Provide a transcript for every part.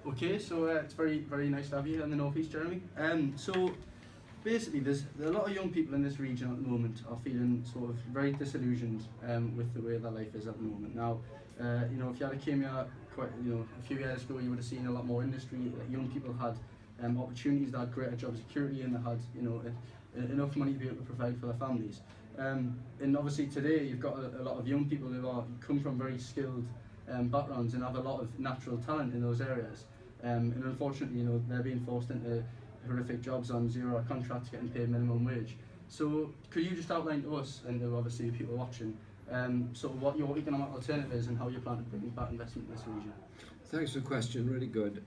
Okay, so it's very nice to have you here in the North East, Jeremy. So basically, there's a lot of young people in this region at the moment are feeling sort of very disillusioned with the way their life is at the moment. Now, if you had came here a few years ago, you would have seen a lot more industry. Young people had opportunities, they had greater job security, and they had enough money to be able to provide for their families. And obviously today, you've got a lot of young people who come from very skilled backgrounds and have a lot of natural talent in those areas. And unfortunately, they're being forced into horrific jobs on 0-hour contracts, getting paid minimum wage. So could you just outline to us, and to obviously people watching, sort of what your economic alternative is and how you plan to bring back investment in this region? Thanks for the question, really good.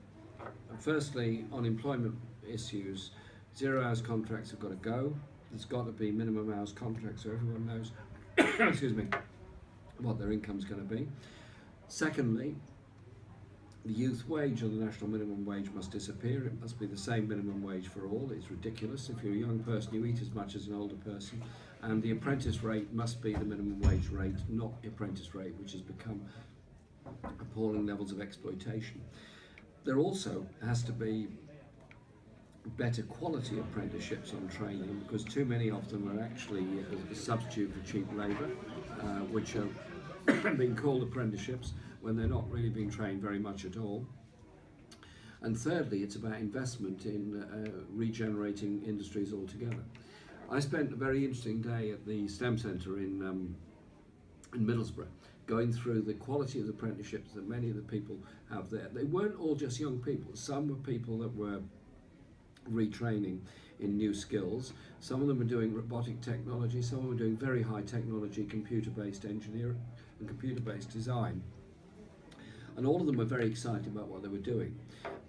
Firstly, on employment issues, 0 hours contracts have got to go. There's got to be minimum hours contracts so everyone knows excuse me, what their income's going to be. Secondly, the youth wage or the national minimum wage must disappear. It must be the same minimum wage for all. It's ridiculous. If you're a young person, you eat as much as an older person. And the apprentice rate must be the minimum wage rate, not the apprentice rate, which has become appalling levels of exploitation. There also has to be better quality apprenticeships on training, because too many of them are actually a substitute for cheap labour, which are being called apprenticeships when they're not really being trained very much at all. And thirdly, it's about investment in regenerating industries altogether. I spent a very interesting day at the STEM Centre in Middlesbrough, going through the quality of the apprenticeships that many of the people have there. They weren't all just young people. Some were people that were retraining in new skills. Some of them were doing robotic technology, some of them were doing very high technology, computer-based engineering and computer-based design. And all of them were very excited about what they were doing.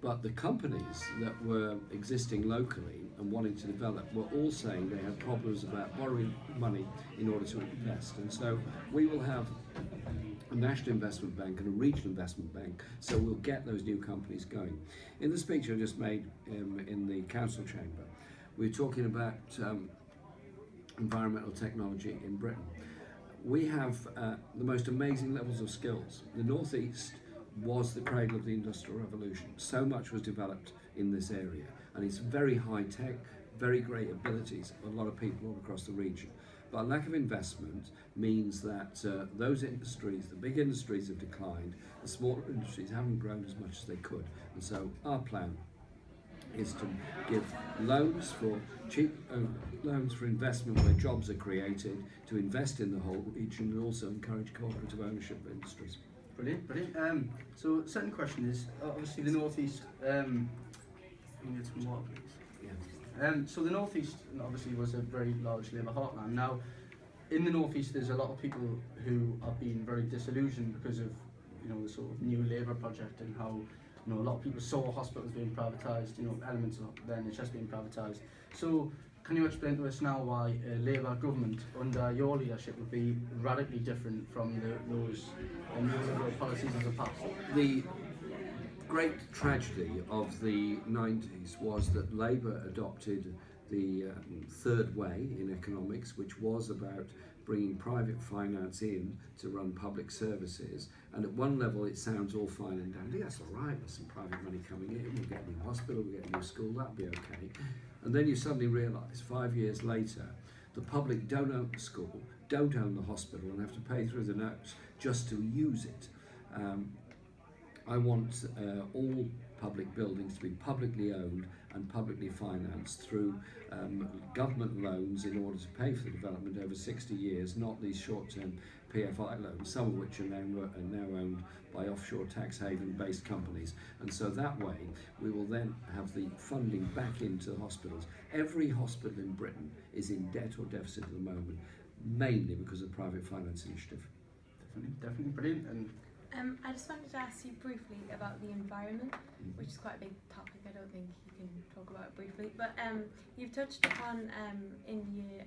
But the companies that were existing locally and wanting to develop were all saying they had problems about borrowing money in order to invest. And so we will have a national investment bank and a regional investment bank, so we'll get those new companies going. In the speech I just made in the council chamber, we were talking about environmental technology in Britain. We have the most amazing levels of skills. The North East was the cradle of the Industrial Revolution. So much was developed in this area, and it's very high tech, very great abilities of a lot of people all across the region. But a lack of investment means that those industries, the big industries, have declined, the smaller industries haven't grown as much as they could. And so our plan is to give loans for cheap loans for investment where jobs are created, to invest in the whole region, and also encourage cooperative ownership of industries. Brilliant, brilliant. So the second question is, obviously the North East, can we get some water please? Yeah. So the North East obviously was a very large Labour heartland. Now, in the North East, there's a lot of people who have been very disillusioned because of, the sort of new Labour project and how, a lot of people saw hospitals being privatised, elements of the NHS being privatised. So, can you explain to us now why a Labour government under your leadership would be radically different from those neoliberal policies of the past? The great tragedy of the 90s was that Labour adopted the third way in economics, which was about bringing private finance in to run public services. And at one level it sounds all fine and dandy, that's all right, there's some private money coming in, we'll get a new hospital, we'll get a new school, that'll be okay. And then you suddenly realise 5 years later the public don't own the school, don't own the hospital, and have to pay through the nose just to use it. I want all public buildings to be publicly owned and publicly financed through government loans in order to pay for the development over 60 years, not these short-term PFI loans, some of which are now owned by offshore tax haven based companies. And so that way we will then have the funding back into the hospitals. Every hospital in Britain is in debt or deficit at the moment, mainly because of the private finance initiative. Definitely brilliant. And I just wanted to ask you briefly about the environment, which is quite a big topic. I don't think you can talk about it briefly, but you've touched upon in your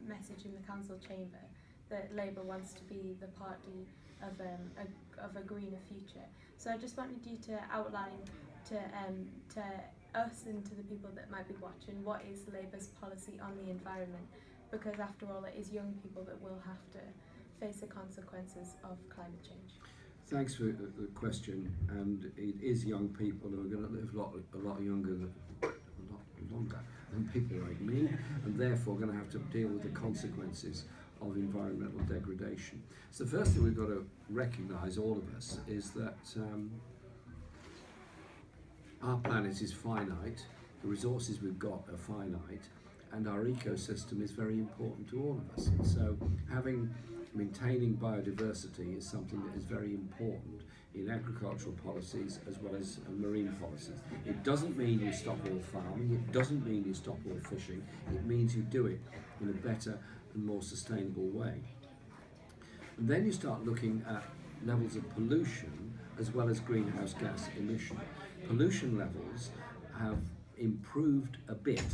message in the council chamber that Labour wants to be the party of a greener future. So I just wanted you to outline to us and to the people that might be watching, what is Labour's policy on the environment? Because after all, it is young people that will have to face the consequences of climate change. Thanks for the question, and it is young people who are going to live a lot longer than people like me, and therefore going to have to deal with the consequences of environmental degradation. So the first thing we've got to recognise, all of us, is that our planet is finite, the resources we've got are finite, and our ecosystem is very important to all of us. And so maintaining biodiversity is something that is very important in agricultural policies as well as marine policies. It doesn't mean you stop all farming, it doesn't mean you stop all fishing, it means you do it in a better and more sustainable way. And then you start looking at levels of pollution as well as greenhouse gas emission. Pollution levels have improved a bit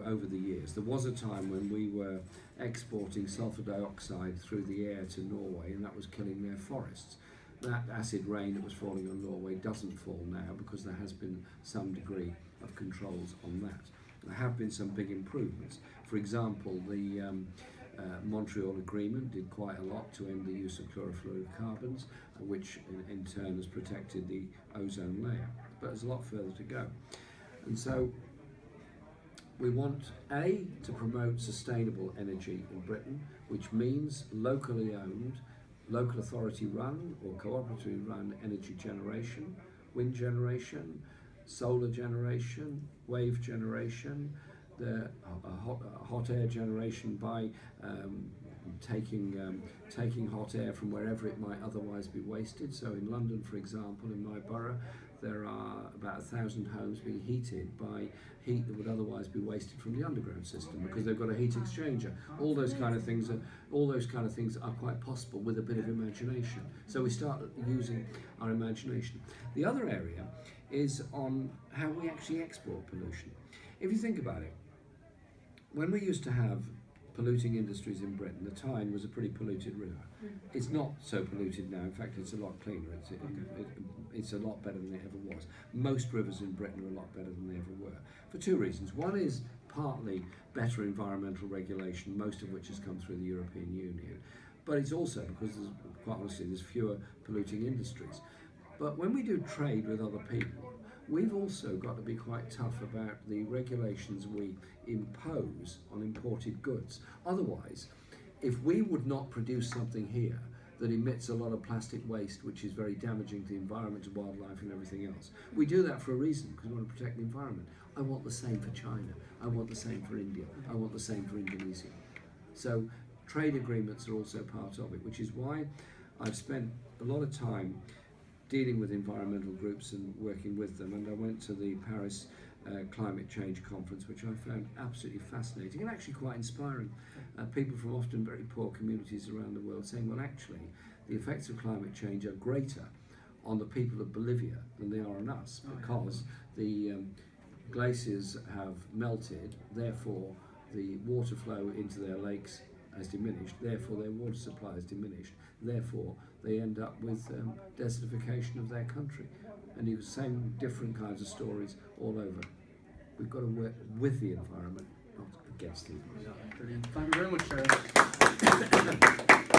over the years. There was a time when we were exporting sulfur dioxide through the air to Norway, and that was killing their forests. That acid rain that was falling on Norway doesn't fall now because there has been some degree of controls on that. There have been some big improvements. For example, the Montreal Agreement did quite a lot to end the use of chlorofluorocarbons, which in turn has protected the ozone layer. But there's a lot further to go. And so we want, A, to promote sustainable energy in Britain, which means locally owned, local authority run or cooperatively run energy generation, wind generation, solar generation, wave generation, the hot air generation by taking hot air from wherever it might otherwise be wasted. So in London, for example, in my borough, there are about 1,000 homes being heated by heat that would otherwise be wasted from the underground system because they've got a heat exchanger. All those kind of things are quite possible with a bit of imagination. So we start using our imagination. The other area is on how we actually export pollution. If you think about it, when we used to have polluting industries in Britain, the Tyne was a pretty polluted river. It's not so polluted now. In fact, it's a lot cleaner. It's a lot better than it ever was. Most rivers in Britain are a lot better than they ever were, for two reasons. One is partly better environmental regulation, most of which has come through the European Union. But it's also because, quite honestly, there's fewer polluting industries. But when we do trade with other people, we've also got to be quite tough about the regulations we impose on imported goods. Otherwise, if we would not produce something here that emits a lot of plastic waste, which is very damaging to the environment, to wildlife and everything else, we do that for a reason, because we want to protect the environment. I want the same for China. I want the same for India. I want the same for Indonesia. So trade agreements are also part of it, which is why I've spent a lot of time dealing with environmental groups and working with them, and I went to the Paris Climate Change Conference, which I found absolutely fascinating and actually quite inspiring. People from often very poor communities around the world saying, well, actually, the effects of climate change are greater on the people of Bolivia than they are on us, because the glaciers have melted, therefore the water flow into their lakes has diminished, therefore their water supply has diminished, therefore they end up with desertification of their country. And you see different kinds of stories all over. We've got to work with the environment, not against the environment. Brilliant. Thank you very much, Sharon.